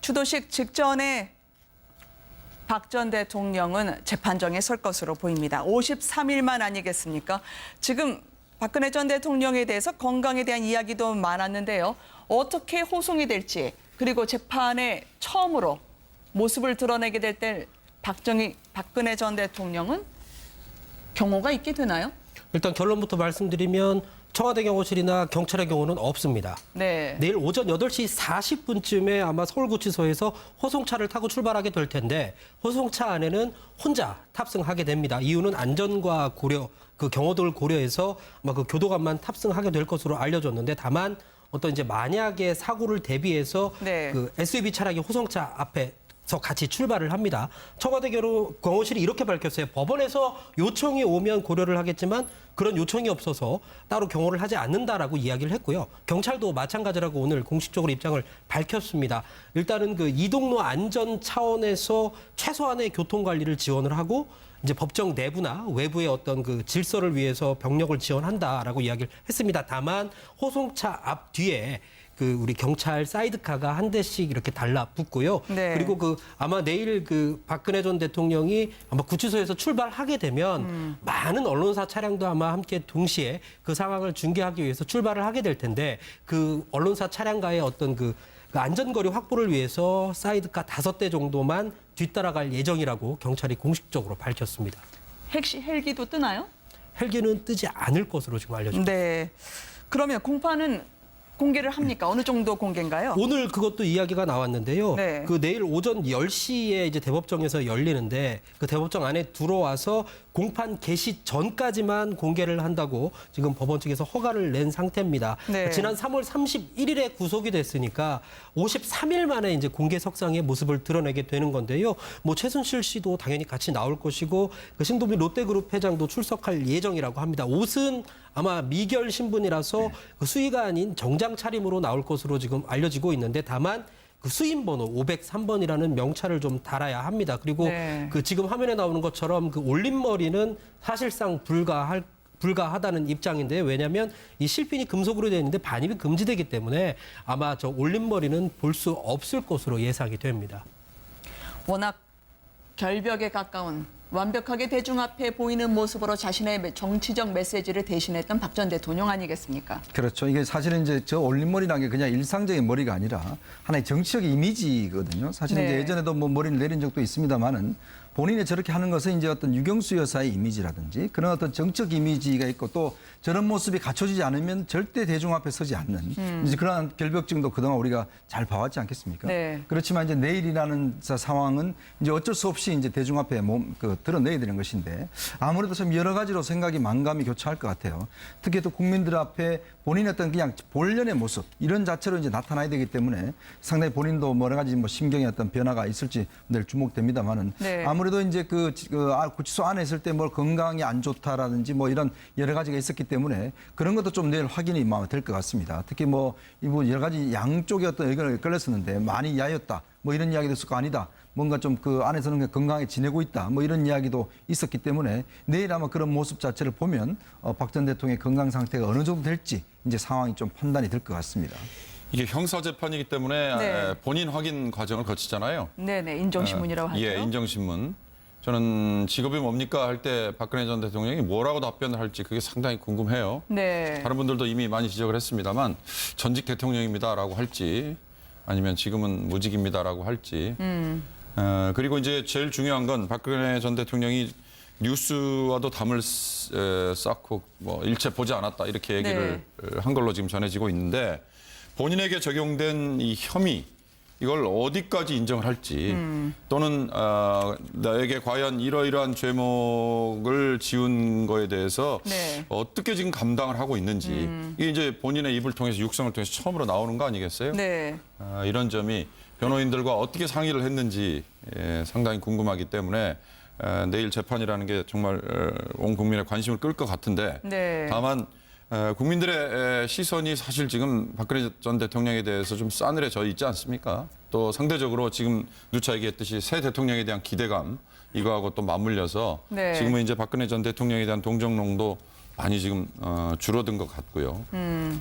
추도식 직전에 박 전 대통령은 재판정에 설 것으로 보입니다. 53일만 아니겠습니까? 지금 박근혜 전 대통령에 대해서 건강에 대한 이야기도 많았는데요. 어떻게 호송이 될지, 그리고 재판에 처음으로 모습을 드러내게 될 때 박근혜 전 대통령은 경호가 있게 되나요? 일단 결론부터 말씀드리면 청와대 경호실이나 경찰의 경우는 없습니다. 네. 내일 오전 8시 40분쯤에 아마 서울구치소에서 호송차를 타고 출발하게 될 텐데 호송차 안에는 혼자 탑승하게 됩니다. 이유는 안전과 고려, 그 경호도를 고려해서 아마 그 교도관만 탑승하게 될 것으로 알려졌는데 다만 어떤 이제 만약에 사고를 대비해서 네. 그 SUV 차량이 호송차 앞에서 같이 출발을 합니다. 청와대 경호실이 이렇게 밝혔어요. 법원에서 요청이 오면 고려를 하겠지만 그런 요청이 없어서 따로 경호를 하지 않는다라고 이야기를 했고요. 경찰도 마찬가지라고 오늘 공식적으로 입장을 밝혔습니다. 일단은 그 이동로 안전 차원에서 최소한의 교통 관리를 지원을 하고 이제 법정 내부나 외부의 어떤 그 질서를 위해서 병력을 지원한다라고 이야기를 했습니다. 다만 호송차 앞 뒤에 그 우리 경찰 사이드카가 한 대씩 이렇게 달라붙고요. 네. 그리고 그 아마 내일 그 박근혜 전 대통령이 아마 구치소에서 출발하게 되면 많은 언론사 차량도 아마 함께 동시에 그 상황을 중계하기 위해서 출발을 하게 될 텐데 그 언론사 차량과의 어떤 그 안전거리 확보를 위해서 사이드카 5대 정도만 뒤따라갈 예정이라고 경찰이 공식적으로 밝혔습니다. 헬기도 뜨나요? 헬기는 뜨지 않을 것으로 지금 알려졌습니다. 네. 그러면 공판은 공개를 합니까? 어느 정도 공개인가요? 오늘 그것도 이야기가 나왔는데요. 네. 그 내일 오전 10시에 이제 대법정에서 열리는데 그 대법정 안에 들어와서 공판 개시 전까지만 공개를 한다고 지금 법원 측에서 허가를 낸 상태입니다. 네. 지난 3월 31일에 구속이 됐으니까 53일 만에 이제 공개석상의 모습을 드러내게 되는 건데요. 뭐 최순실 씨도 당연히 같이 나올 것이고 그 신도빈 롯데그룹 회장도 출석할 예정이라고 합니다. 옷은 아마 미결 신분이라서 그 수의가 아닌 정장 차림으로 나올 것으로 지금 알려지고 있는데 다만 그 수임번호 503번이라는 명찰을 좀 달아야 합니다. 그리고 네. 그 지금 화면에 나오는 것처럼 그 올림머리는 사실상 불가하다는 입장인데 왜냐하면 이 실핀이 금속으로 되어 있는데 반입이 금지되기 때문에 아마 저 올림머리는 볼 수 없을 것으로 예상이 됩니다. 워낙 결벽에 가까운 완벽하게 대중 앞에 보이는 모습으로 자신의 정치적 메시지를 대신했던 박 전 대통령 아니겠습니까? 그렇죠. 이게 사실은 이제 저 올림머리라는 게 그냥 일상적인 머리가 아니라 하나의 정치적 이미지거든요. 사실은 네. 이제 예전에도 뭐 머리를 내린 적도 있습니다만은 본인이 저렇게 하는 것은 이제 어떤 유경수 여사의 이미지라든지 그런 어떤 정적 이미지가 있고 또 저런 모습이 갖춰지지 않으면 절대 대중 앞에 서지 않는 이제 그러한 결벽증도 그동안 우리가 잘 봐왔지 않겠습니까? 네. 그렇지만 이제 내일이라는 상황은 이제 어쩔 수 없이 이제 대중 앞에 드러내야 되는 것인데 아무래도 참 여러 가지로 생각이 만감이 교차할 것 같아요. 특히 또 국민들 앞에 본인의 어떤 그냥 본연의 모습 이런 자체로 이제 나타나야 되기 때문에 상당히 본인도 여러 가지 뭐 심경의 어떤 변화가 있을지 늘 주목됩니다만은 네. 아무래도 이제 구치소 안에 있을 때 뭐 건강이 안 좋다라든지 뭐 이런 여러 가지가 있었기 때문에 그런 것도 좀 내일 확인이 될 것 같습니다. 특히 뭐 이부 여러 가지 양쪽의 어떤 의견을 끌렸었는데 많이 야였다. 뭐 이런 이야기도 있었고 아니다. 뭔가 좀 그 안에서는 건강하게 지내고 있다. 뭐 이런 이야기도 있었기 때문에 내일 아마 그런 모습 자체를 보면 박 전 대통령의 건강 상태가 어느 정도 될지 이제 상황이 좀 판단이 될 것 같습니다. 이게 형사재판이기 때문에 네. 본인 확인 과정을 거치잖아요. 네네, 인정신문이라고 하죠. 예, 인정신문. 저는 직업이 뭡니까 할 때 박근혜 전 대통령이 뭐라고 답변을 할지 그게 상당히 궁금해요. 네. 다른 분들도 이미 많이 지적을 했습니다만 전직 대통령입니다라고 할지 아니면 지금은 무직입니다라고 할지. 그리고 이제 제일 중요한 건 박근혜 전 대통령이 뉴스와도 담을 쌓고 뭐 일체 보지 않았다 이렇게 얘기를 한 걸로 지금 전해지고 있는데 본인에게 적용된 이 혐의 이걸 어디까지 인정을 할지 또는 나에게 과연 이러이러한 죄목을 지은 거에 대해서 네. 어떻게 지금 감당을 하고 있는지 이게 이제 본인의 입을 통해서 육성을 통해서 처음으로 나오는 거 아니겠어요? 네. 이런 점이 변호인들과 어떻게 상의를 했는지 상당히 궁금하기 때문에 내일 재판이라는 게 정말 온 국민의 관심을 끌 것 같은데 네. 다만 국민들의 시선이 사실 지금 박근혜 전 대통령에 대해서 좀 싸늘해져 있지 않습니까? 또 상대적으로 지금 누차 얘기했듯이 새 대통령에 대한 기대감 이거하고 또 맞물려서 네. 지금은 이제 박근혜 전 대통령에 대한 동정론도 많이 지금 줄어든 것 같고요.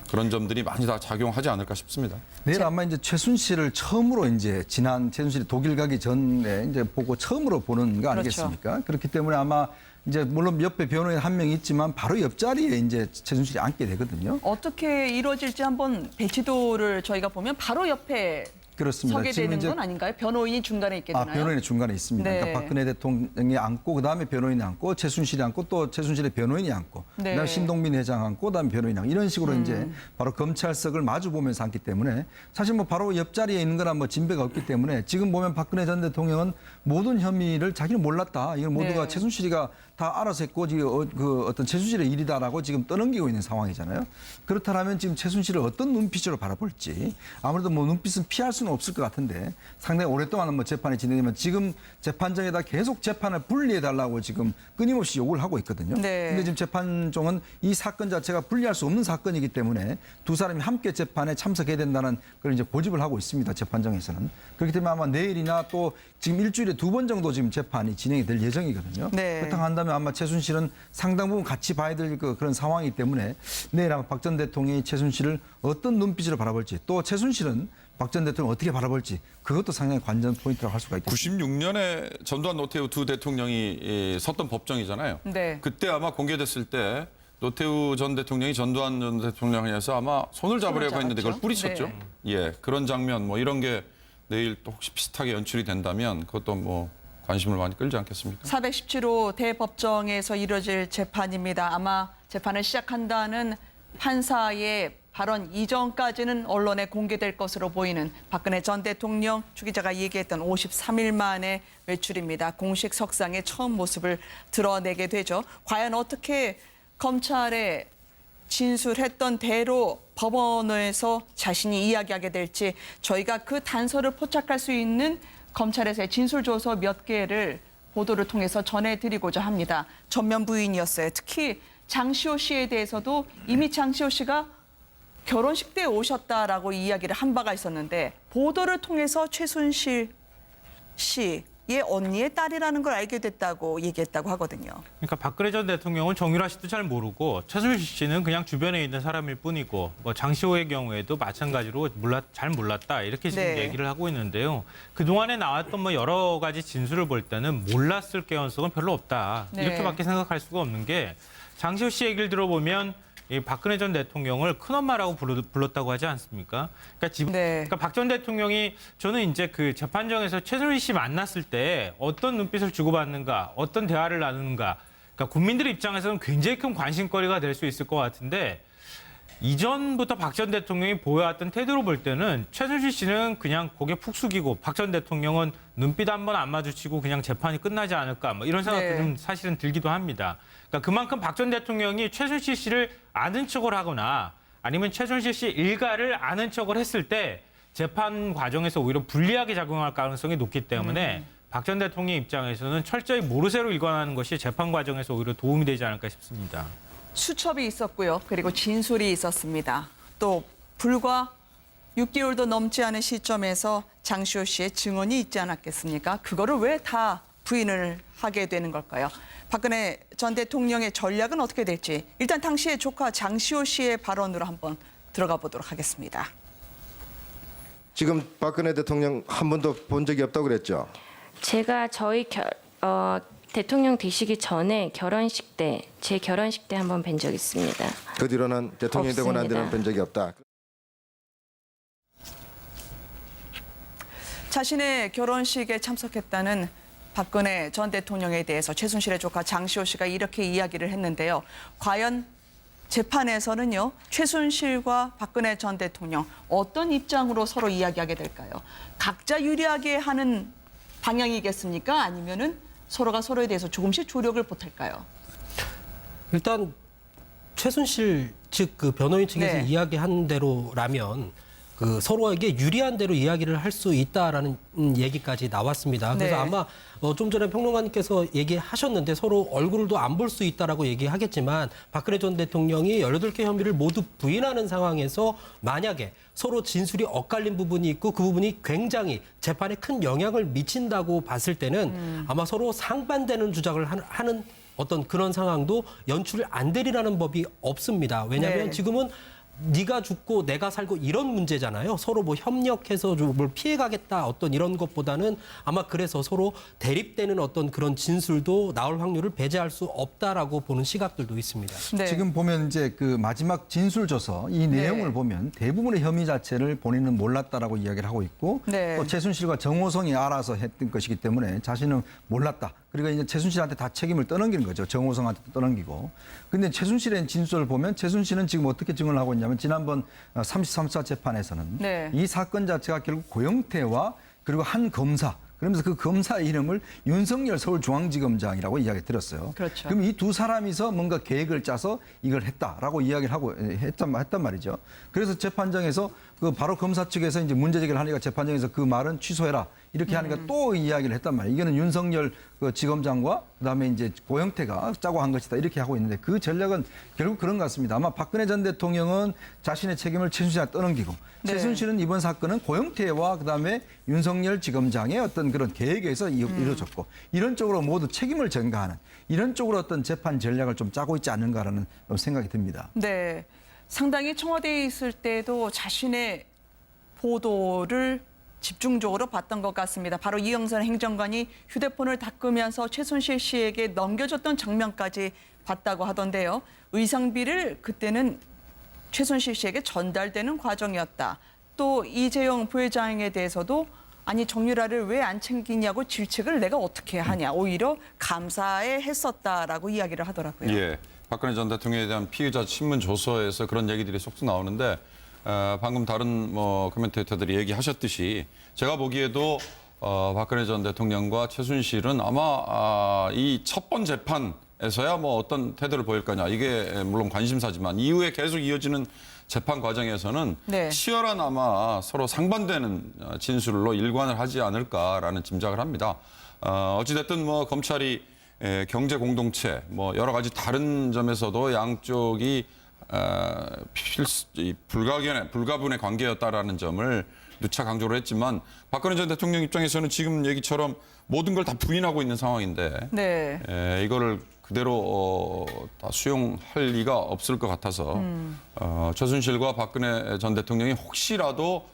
그런 점들이 많이 다 작용하지 않을까 싶습니다. 내일 아마 이제 최순실을 처음으로 이제 지난 최순실이 독일 가기 전에 이제 보고 처음으로 보는 거 아니겠습니까? 그렇기 때문에 아마 이제 물론 옆에 변호인 한 명 있지만 바로 옆자리에 이제 최순실이 앉게 되거든요. 어떻게 이루어질지 한번 배치도를 저희가 보면 바로 옆에 그렇습니다. 서게 지금 되는 이제 건 아닌가요? 변호인이 중간에 있게 되나요? 변호인이 중간에 있습니다. 네. 그러니까 박근혜 대통령이 앉고 그다음에 변호인이 앉고 최순실이 앉고 또 최순실의 변호인이 앉고 네. 그다음에 신동민 회장 앉고 그다음에 변호인이 앉고 이런 식으로 이제 바로 검찰석을 마주 보면서 앉기 때문에 사실 뭐 바로 옆자리에 있는 거나 뭐 진배가 없기 때문에 지금 보면 박근혜 전 대통령은 모든 혐의를 자기는 몰랐다. 이건 모두가 네. 최순실이가 다 알아서 했고 지금 그 어떤 최순실의 일이다라고 지금 떠넘기고 있는 상황이잖아요. 그렇다면 지금 최순실을 어떤 눈빛으로 바라볼지 아무래도 뭐 눈빛은 피할 수는 없을 것 같은데 상당히 오랫동안 뭐 재판이 진행되면 지금 재판정에다 계속 재판을 분리해 달라고 지금 끊임없이 요구를 하고 있거든요. 네. 근데 지금 재판정은 이 사건 자체가 분리할 수 없는 사건이기 때문에 두 사람이 함께 재판에 참석해야 된다는 그런 이제 고집을 하고 있습니다. 재판정에서는. 그렇기 때문에 아마 내일이나 또 지금 일주일에 2번 정도 지금 재판이 진행이 될 예정이거든요. 네. 그렇다고 한다면 아마 최순실은 상당 부분 같이 봐야 될 그런 상황이기 때문에 내일 아마 박 전 대통령이 최순실을 어떤 눈빛으로 바라볼지 또 최순실은 박 전 대통령 어떻게 바라볼지 그것도 상당히 관전 포인트라고 할 수가 있겠습니다. 96년에 전두환 노태우 두 대통령이 섰던 법정이잖아요. 네. 그때 아마 공개됐을 때 노태우 전 대통령이 전두환 전 대통령에서 아마 손을 잡으려고 했는데 그걸 잡았죠. 뿌리쳤죠. 네. 예, 그런 장면 뭐 이런 게 내일 또 혹시 비슷하게 연출이 된다면 그것도 뭐 관심을 많이 끌지 않겠습니까? 417호 대법정에서 이뤄질 재판입니다. 아마 재판을 시작한다는 판사의 발언 이전까지는 언론에 공개될 것으로 보이는 박근혜 전 대통령 추 기자가 얘기했던 53일 만의 외출입니다. 공식 석상의 처음 모습을 드러내게 되죠. 과연 어떻게 검찰에 진술했던 대로 법원에서 자신이 이야기하게 될지 저희가 그 단서를 포착할 수 있는 검찰에서의 진술조서 몇 개를 보도를 통해서 전해드리고자 합니다. 전면 부인이었어요. 특히 장시호 씨에 대해서도 이미 장시호 씨가 결혼식 때 오셨다라고 이야기를 한 바가 있었는데 보도를 통해서 최순실 씨의 언니의 딸이라는 걸 알게 됐다고 얘기했다고 하거든요. 그러니까 박근혜 전 대통령은 정유라 씨도 잘 모르고 최순실 씨는 그냥 주변에 있는 사람일 뿐이고 뭐 장시호의 경우에도 마찬가지로 잘 몰랐다 이렇게 지금 네. 얘기를 하고 있는데요. 그동안에 나왔던 뭐 여러 가지 진술을 볼 때는 몰랐을 가능성은 별로 없다. 네. 이렇게밖에 생각할 수가 없는 게 장시호 씨 얘기를 들어보면 이 박근혜 전 대통령을 큰엄마라고 불렀다고 하지 않습니까? 그러니까, 네. 그러니까 박 전 대통령이 저는 이제 그 재판정에서 최순실 씨 만났을 때 어떤 눈빛을 주고받는가, 어떤 대화를 나누는가, 그러니까 국민들 입장에서는 굉장히 큰 관심거리가 될 수 있을 것 같은데 이전부터 박 전 대통령이 보여왔던 태도로 볼 때는 최순실 씨는 그냥 고개 푹 숙이고 박 전 대통령은 눈빛 한 번 안 마주치고 그냥 재판이 끝나지 않을까 뭐 이런 생각도 네. 좀 사실은 들기도 합니다. 그러니까 그만큼 박 전 대통령이 최순실 씨를 아는 척을 하거나 아니면 최순실 씨 일가를 아는 척을 했을 때 재판 과정에서 오히려 불리하게 작용할 가능성이 높기 때문에 박 전 대통령 입장에서는 철저히 모르쇠로 일관하는 것이 재판 과정에서 오히려 도움이 되지 않을까 싶습니다. 수첩이 있었고요. 그리고 진술이 있었습니다. 또 불과 6개월도 넘지 않은 시점에서 장시호 씨의 증언이 있지 않았겠습니까? 그거를 왜 다 부인을 하게 되는 걸까요? 박근혜 전 대통령의 전략은 어떻게 될지 일단 당시의 조카 장시호 씨의 발언으로 한번 들어가 보도록 하겠습니다. 지금 박근혜 대통령 한 번도 본 적이 없다고 그랬죠. 제가 대통령 되시기 전에 결혼식 때, 제 결혼식 때 한번 뵌 적 있습니다. 그 뒤로는 대통령이 되고 난 뒤로는 없습니다. 본 적이 없다. 자신의 결혼식에 참석했다는 박근혜 전 대통령에 대해서 최순실의 조카 장시호 씨가 이렇게 이야기를 했는데요. 과연 재판에서는요, 최순실과 박근혜 전 대통령 어떤 입장으로 서로 이야기하게 될까요? 각자 유리하게 하는 방향이겠습니까? 아니면은 서로가 서로에 대해서 조금씩 조력을 보탤까요? 일단 최순실 측 그 변호인 측에서 네. 이야기한 대로라면 그 서로에게 유리한 대로 이야기를 할 수 있다라는 얘기까지 나왔습니다. 그래서 네. 아마 좀 전에 평론가님께서 얘기하셨는데 서로 얼굴도 안 볼 수 있다라고 얘기하겠지만 박근혜 전 대통령이 18개 혐의를 모두 부인하는 상황에서 만약에 서로 진술이 엇갈린 부분이 있고 그 부분이 굉장히 재판에 큰 영향을 미친다고 봤을 때는 아마 서로 상반되는 주장을 하는 어떤 그런 상황도 연출을 안 되리라는 법이 없습니다. 왜냐하면 네. 지금은 네가 죽고 내가 살고 이런 문제잖아요. 서로 뭐 협력해서 좀 뭘 피해가겠다 어떤 이런 것보다는 아마 그래서 서로 대립되는 어떤 그런 진술도 나올 확률을 배제할 수 없다라고 보는 시각들도 있습니다. 네. 지금 보면 이제 그 마지막 진술조서 이 내용을 보면 대부분의 혐의 자체를 본인은 몰랐다라고 이야기를 하고 있고 네. 또 최순실과 정호성이 알아서 했던 것이기 때문에 자신은 몰랐다. 그러니까 이제 최순실한테 다 책임을 떠넘기는 거죠. 정호성한테 떠넘기고. 근데 최순실의 진술을 보면 최순실은 지금 어떻게 증언을 하고 있냐면 지난번 33차 재판에서는 네. 이 사건 자체가 결국 고영태와 그리고 한 검사 그러면서 그 검사 이름을 윤석열 서울중앙지검장이라고 이야기 들었어요. 그렇죠. 그럼 이 두 사람이서 뭔가 계획을 짜서 이걸 했다라고 이야기를 하고 했단 말이죠. 그래서 재판장에서 그 바로 검사 측에서 이제 문제 제기를 하니까 재판장에서 그 말은 취소해라 이렇게 하니까 또 이야기를 했단 말이에요. 이거는 윤석열 그 지검장과 그다음에 이제 고영태가 짜고 한 것이다 이렇게 하고 있는데 그 전략은 결국 그런 것 같습니다. 아마 박근혜 전 대통령은 자신의 책임을 최순실한테 떠넘기고 네. 최순실은 이번 사건은 고영태와 그다음에 윤석열 지검장의 어떤 그런 계획에서 이루어졌고 이런 쪽으로 모두 책임을 전가하는 이런 쪽으로 어떤 재판 전략을 좀 짜고 있지 않는가라는 생각이 듭니다. 네. 상당히 청와대에 있을 때도 자신의 보도를 집중적으로 봤던 것 같습니다. 바로 이영선 행정관이 휴대폰을 닦으면서 최순실 씨에게 넘겨줬던 장면까지 봤다고 하던데요. 의상비를 그때는 최순실 씨에게 전달되는 과정이었다. 또 이재용 부회장에 대해서도 아니 정유라를 왜 안 챙기냐고 질책을 내가 어떻게 하냐. 오히려 감사해 했었다라고 이야기를 하더라고요. 예, 박근혜 전 대통령에 대한 피의자 신문 조서에서 그런 얘기들이 쏙쏙 나오는데 방금 다른 코멘테이터들이 얘기하셨듯이 제가 보기에도 박근혜 전 대통령과 최순실은 아마 이 첫 번 재판에서야 뭐 어떤 태도를 보일 거냐 이게 물론 관심사지만 이후에 계속 이어지는 재판 과정에서는 네. 치열한 아마 서로 상반되는 진술로 일관을 하지 않을까라는 짐작을 합니다. 어찌됐든 뭐 검찰이 경제 공동체 뭐 여러 가지 다른 점에서도 양쪽이 불가분의 관계였다라는 점을 누차 강조를 했지만 박근혜 전 대통령 입장에서는 지금 얘기처럼 모든 걸 다 부인하고 있는 상황인데 네. 이거를 그대로 다 수용할 리가 없을 것 같아서 최순실과 박근혜 전 대통령이 혹시라도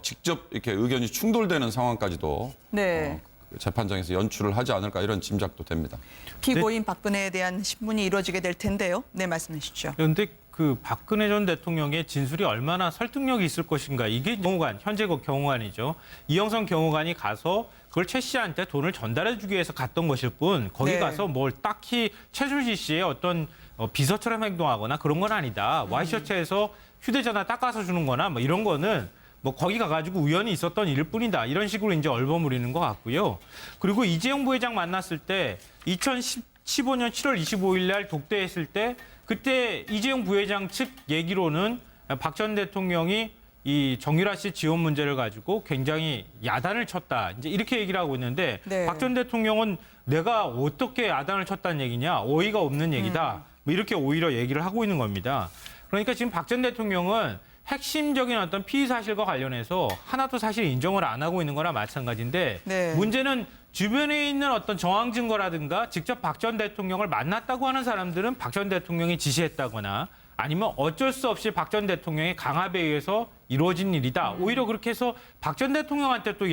직접 이렇게 의견이 충돌되는 상황까지도 네. 재판장에서 연출을 하지 않을까 이런 짐작도 됩니다. 피고인 박근혜에 대한 신문이 이루어지게 될 텐데요. 네, 말씀해 주시죠. 그런데 그 박근혜 전 대통령의 진술이 얼마나 설득력이 있을 것인가. 이게 경호관, 현재 그 경호관이죠. 이영선 경호관이 가서 그걸 최 씨한테 돈을 전달해 주기 위해서 갔던 것일 뿐 거기 네. 가서 뭘 딱히 최순실 씨의 어떤 비서처럼 행동하거나 그런 건 아니다. 와이셔츠에서 휴대전화 닦아서 주는 거나 뭐 이런 거는 뭐 거기 가가지고 우연히 있었던 일일 뿐이다. 이런 식으로 이제 얼버무리는 것 같고요. 그리고 이재용 부회장 만났을 때 2015년 7월 25일 날 독대했을 때 그때 이재용 부회장 측 얘기로는 박 전 대통령이 이 정유라 씨 지원 문제를 가지고 굉장히 야단을 쳤다. 이제 이렇게 얘기를 하고 있는데 네. 박 전 대통령은 내가 어떻게 야단을 쳤다는 얘기냐. 어이가 없는 얘기다. 뭐 이렇게 오히려 얘기를 하고 있는 겁니다. 그러니까 지금 박 전 대통령은 핵심적인 어떤 피의 사실과 관련해서 하나도 사실 인정을 안 하고 있는 거나 마찬가지인데 네. 문제는 주변에 있는 어떤 정황 증거라든가 직접 박 전 대통령을 만났다고 하는 사람들은 박 전 대통령이 지시했다거나 아니면 어쩔 수 없이 박 전 대통령의 강압에 의해서 이루어진 일이다. 오히려 그렇게 해서 박 전 대통령한테 또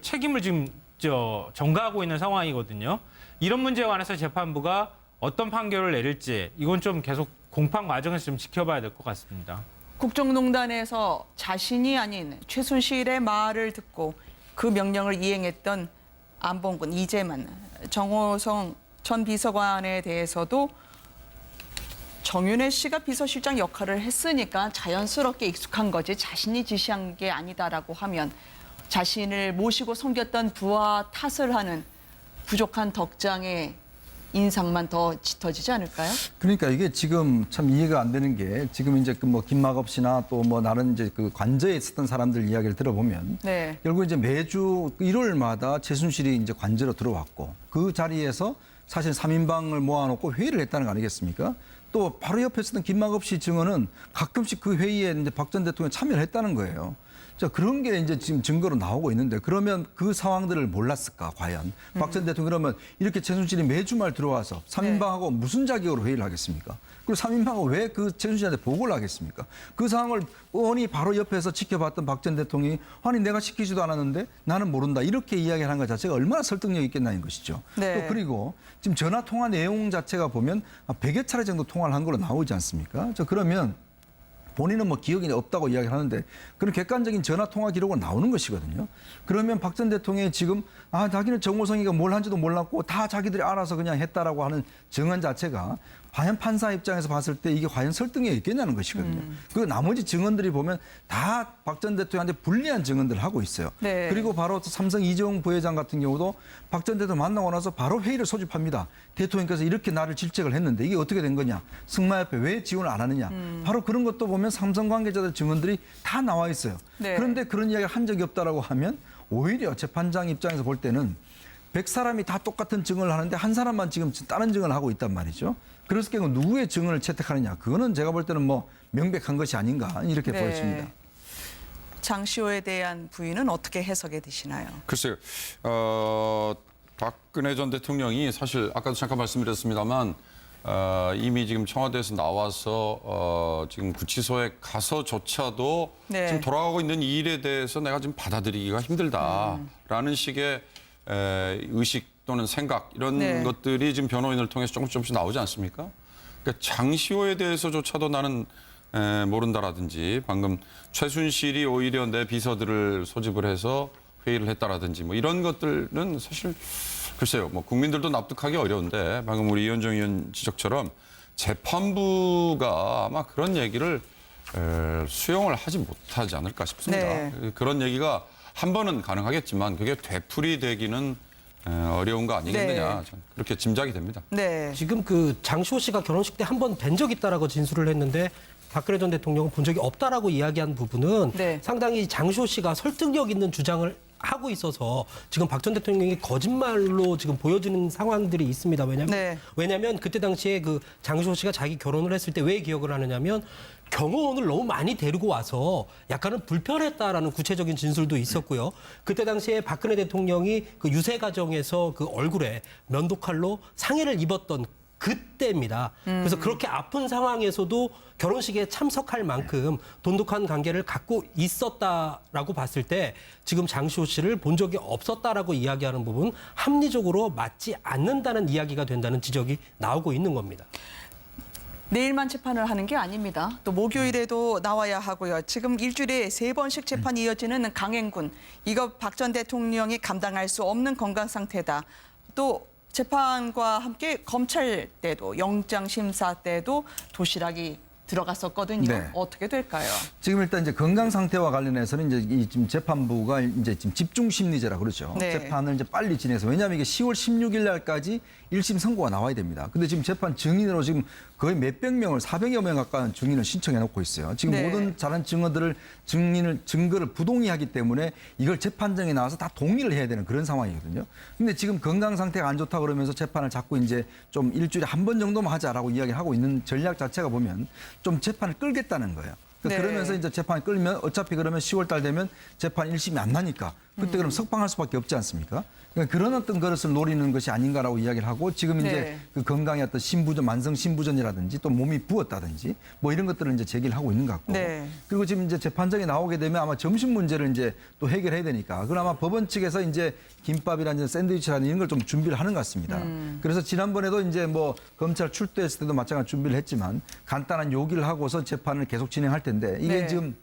책임을 지금 전가하고 있는 상황이거든요. 이런 문제에 관해서 재판부가 어떤 판결을 내릴지 이건 좀 계속 공판 과정에서 좀 지켜봐야 될 것 같습니다. 국정농단에서 자신이 아닌 최순실의 말을 듣고 그 명령을 이행했던 안봉근, 이재만, 정호성 전 비서관에 대해서도 정윤회 씨가 비서실장 역할을 했으니까 자연스럽게 익숙한 거지 자신이 지시한 게 아니다라고 하면 자신을 모시고 섬겼던 부하 탓을 하는 부족한 덕장의 인상만 더 짙어지지 않을까요? 그러니까 이게 지금 참 이해가 안 되는 게 지금 이제 그 뭐 김막업 씨나 또 뭐 다른 이제 그 관저에 있었던 사람들 이야기를 들어보면 네. 결국 이제 매주 일요일마다 최순실이 이제 관저로 들어왔고 그 자리에서 사실 3인방을 모아놓고 회의를 했다는 거 아니겠습니까? 또 바로 옆에 있었던 김막업 씨 증언은 가끔씩 그 회의에 이제 박 전 대통령이 참여를 했다는 거예요. 자, 그런 게 이제 지금 증거로 나오고 있는데 그러면 그 상황들을 몰랐을까 과연? 박 전 대통령 그러면 이렇게 최순실이 매주말 들어와서 3인방하고 무슨 자격으로 회의를 하겠습니까? 그리고 3인방하고 왜 그 최순실한테 보고를 하겠습니까? 그 상황을 뻔히 바로 옆에서 지켜봤던 박 전 대통령이 아니 내가 시키지도 않았는데 나는 모른다 이렇게 이야기하는 것 자체가 얼마나 설득력 있겠나는 것이죠. 네. 또 그리고 지금 전화 통화 내용 자체가 보면 100여 차례 정도 통화를 한 걸로 나오지 않습니까? 자, 그러면 본인은 뭐 기억이 없다고 이야기하는데 그런 객관적인 전화 통화 기록은 나오는 것이거든요. 그러면 박 전 대통령이 지금 자기는 정호성이가 뭘 한지도 몰랐고 다 자기들이 알아서 그냥 했다라고 하는 증언 자체가 과연 판사 입장에서 봤을 때 이게 과연 설득력이 있겠냐는 것이거든요. 그 나머지 증언들이 보면 다 박 전 대통령한테 불리한 증언들을 하고 있어요. 네. 그리고 바로 삼성 이재용 부회장 같은 경우도 박 전 대통령 만나고 나서 바로 회의를 소집합니다. 대통령께서 이렇게 나를 질책을 했는데 이게 어떻게 된 거냐. 승마협회 왜 지원을 안 하느냐. 바로 그런 것도 보면 삼성 관계자들 증언들이 다 나와 있어요. 네. 그런데 그런 이야기를 한 적이 없다라고 하면 오히려 재판장 입장에서 볼 때는 100사람이 다 똑같은 증언을 하는데 한 사람만 지금 다른 증언을 하고 있단 말이죠. 그래서 결국 누구의 증언을 채택하느냐. 그거는 제가 볼 때는 뭐 명백한 것이 아닌가 이렇게 네. 보여집니다. 장시호에 대한 부인은 어떻게 해석해 드시나요? 글쎄요. 박근혜 전 대통령이 사실 아까도 잠깐 말씀드렸습니다만 이미 지금 청와대에서 나와서 지금 구치소에 가서조차도 네. 지금 돌아가고 있는 이 일에 대해서 내가 지금 받아들이기가 힘들다라는 식의 의식 또는 생각 이런 네. 것들이 지금 변호인을 통해서 조금씩 나오지 않습니까? 그러니까 장시호에 대해서조차도 나는 모른다라든지 방금 최순실이 오히려 내 비서들을 소집을 해서 회의를 했다라든지 뭐 이런 것들은 사실 글쎄요, 뭐 국민들도 납득하기 어려운데 방금 우리 이현정 의원 지적처럼 재판부가 아마 그런 얘기를 수용을 하지 못하지 않을까 싶습니다. 네. 그런 얘기가 한 번은 가능하겠지만 그게 되풀이되기는 어려운 거 아니겠느냐 저는 그렇게 짐작이 됩니다. 네. 지금 그 장시호 씨가 결혼식 때 한 번 뵌 적 있다라고 진술을 했는데 박근혜 전 대통령은 본 적이 없다라고 이야기한 부분은 네. 상당히 장시호 씨가 설득력 있는 주장을 하고 있어서 지금 박 전 대통령이 거짓말로 지금 보여지는 상황들이 있습니다. 왜냐하면 그때 당시에 그 장시호 씨가 자기 결혼을 했을 때 왜 기억을 하느냐면 경호원을 너무 많이 데리고 와서 약간은 불편했다라는 구체적인 진술도 있었고요. 그때 당시에 박근혜 대통령이 그 유세 과정에서 그 얼굴에 면도칼로 상해를 입었던 그때입니다. 그래서 그렇게 아픈 상황에서도 결혼식에 참석할 만큼 돈독한 관계를 갖고 있었다라고 봤을 때 지금 장시호 씨를 본 적이 없었다라고 이야기하는 부분 합리적으로 맞지 않는다는 이야기가 된다는 지적이 나오고 있는 겁니다. 내일만 재판을 하는 게 아닙니다. 또 목요일에도 나와야 하고요. 지금 일주일에 3번씩 재판이 이어지는 강행군. 이거 박 전 대통령이 감당할 수 없는 건강 상태다. 또 재판과 함께 검찰 때도 영장 심사 때도 도시락이 들어갔었거든요. 네. 어떻게 될까요? 지금 일단 이제 건강 상태와 관련해서는 이제 이 지금 재판부가 이제 지금 집중 심리제라 그러죠. 네. 재판을 이제 빨리 진행해서 왜냐하면 이게 10월 16일 날까지 1심 선고가 나와야 됩니다. 근데 지금 재판 증인으로 지금 거의 몇백 명을 400여 명 가까운 증인을 신청해 놓고 있어요. 지금 네. 모든 다른 증거를 부동의하기 때문에 이걸 재판장에 나와서 다 동의를 해야 되는 그런 상황이거든요. 근데 지금 건강 상태가 안 좋다 그러면서 재판을 자꾸 이제 좀 일주일에 한 번 정도만 하자라고 이야기를 하고 있는 전략 자체가 보면 좀 재판을 끌겠다는 거예요. 네. 그러면서 이제 재판이 끌면 어차피 그러면 10월 달 되면 재판 1심이 안 나니까 그때 그럼 석방할 수밖에 없지 않습니까? 그러니까 그런 어떤 것을 노리는 것이 아닌가라고 이야기를 하고 지금 이제 네. 그 건강의 어떤 신부전, 만성 신부전이라든지 또 몸이 부었다든지 뭐 이런 것들을 이제 제기를 하고 있는 것 같고 네. 그리고 지금 이제 재판장에 나오게 되면 아마 점심 문제를 이제 또 해결해야 되니까 그럼 아마 법원 측에서 이제 김밥이라든지 샌드위치라든지 이런 걸 좀 준비를 하는 것 같습니다. 그래서 지난번에도 이제 뭐 검찰 출두했을 때도 마찬가지 준비를 했지만 간단한 요기를 하고서 재판을 계속 진행할 텐데 이게 네. 지금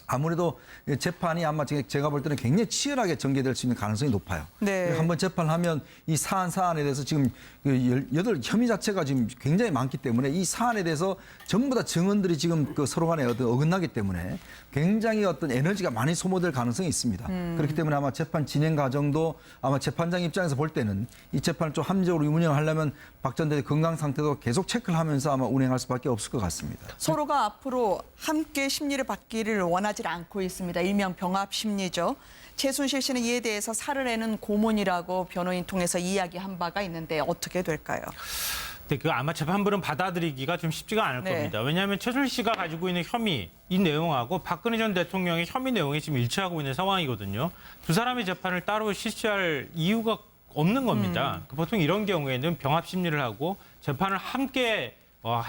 아무래도 재판이 아마 제가 볼 때는 굉장히 치열하게 전개될 수 있는 가능성이 높아요. 네. 한번 재판하면 이 사안에 대해서 지금 8 혐의 자체가 지금 굉장히 많기 때문에 이 사안에 대해서 전부 다 증언들이 지금 그 서로 간에 어긋나기 때문에 굉장히 어떤 에너지가 많이 소모될 가능성이 있습니다. 그렇기 때문에 아마 재판 진행 과정도 아마 재판장 입장에서 볼 때는 이 재판을 좀 합리적으로 운영하려면 박 전 대통령 건강 상태도 계속 체크를 하면서 아마 운행할 수밖에 없을 것 같습니다. 서로가 앞으로 함께 심리를 받기를 원하지 않고 있습니다. 일명 병합 심리죠. 최순실 씨는 이에 대해서 살을 내는 고문이라고 변호인 통해서 이야기한 바가 있는데 어떻게 될까요? 근데 그 아마 재판부는 받아들이기가 좀 쉽지가 않을 네. 겁니다. 왜냐하면 최순실 씨가 가지고 있는 혐의 이 내용하고 박근혜 전 대통령의 혐의 내용이 지금 일치하고 있는 상황이거든요. 두 사람의 재판을 따로 실시할 이유가 없는 겁니다. 보통 이런 경우에는 병합 심리를 하고 재판을 함께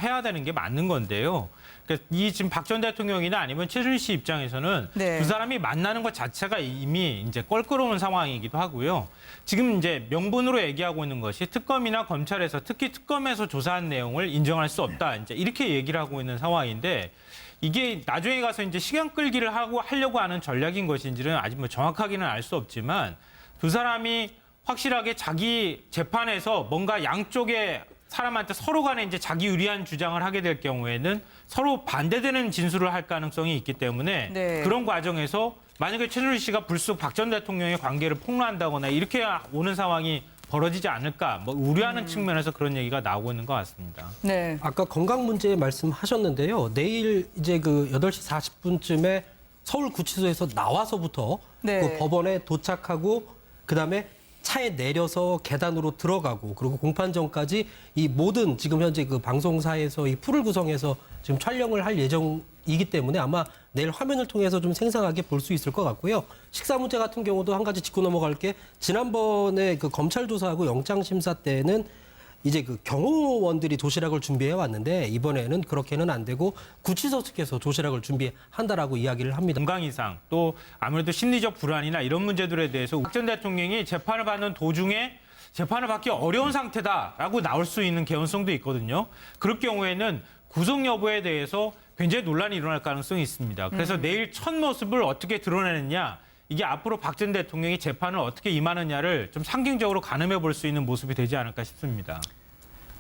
해야 되는 게 맞는 건데요. 그러니까 이 지금 박 전 대통령이나 아니면 최순실 씨 입장에서는 네. 두 사람이 만나는 것 자체가 이미 이제 껄끄러운 상황이기도 하고요. 지금 이제 명분으로 얘기하고 있는 것이 특검이나 검찰에서 특히 특검에서 조사한 내용을 인정할 수 없다. 이제 이렇게 얘기를 하고 있는 상황인데 이게 나중에 가서 이제 시간 끌기를 하려고 하는 전략인 것인지는 아직 뭐 정확하게는 알 수 없지만 두 사람이 확실하게 자기 재판에서 뭔가 양쪽의 사람한테 서로 간에 이제 자기 유리한 주장을 하게 될 경우에는 서로 반대되는 진술을 할 가능성이 있기 때문에 네. 그런 과정에서 만약에 최순실 씨가 불쑥 박 전 대통령의 관계를 폭로한다거나 이렇게 오는 상황이 벌어지지 않을까 뭐 우려하는 측면에서 그런 얘기가 나오고 있는 것 같습니다. 네. 아까 건강 문제 말씀하셨는데요. 내일 이제 그 8시 40분쯤에 서울구치소에서 나와서부터 네. 그 법원에 도착하고 그다음에 차에 내려서 계단으로 들어가고 그리고 공판 전까지 이 모든 지금 현재 그 방송사에서 이 풀을 구성해서 지금 촬영을 할 예정이기 때문에 아마 내일 화면을 통해서 좀 생생하게 볼 수 있을 것 같고요. 식사 문제 같은 경우도 한 가지 짚고 넘어갈 게 지난번에 그 검찰 조사하고 영장 심사 때는 이제 그 경호원들이 도시락을 준비해 왔는데 이번에는 그렇게는 안 되고 구치소 측에서 도시락을 준비한다라고 이야기를 합니다. 건강 이상 또 아무래도 심리적 불안이나 이런 문제들에 대해서 박 전 대통령이 재판을 받는 도중에 재판을 받기 어려운 상태다라고 나올 수 있는 개연성도 있거든요. 그럴 경우에는 구속 여부에 대해서 굉장히 논란이 일어날 가능성이 있습니다. 그래서 내일 첫 모습을 어떻게 드러내느냐 이게 앞으로 박 전 대통령이 재판을 어떻게 임하느냐를 좀 상징적으로 가늠해 볼 수 있는 모습이 되지 않을까 싶습니다.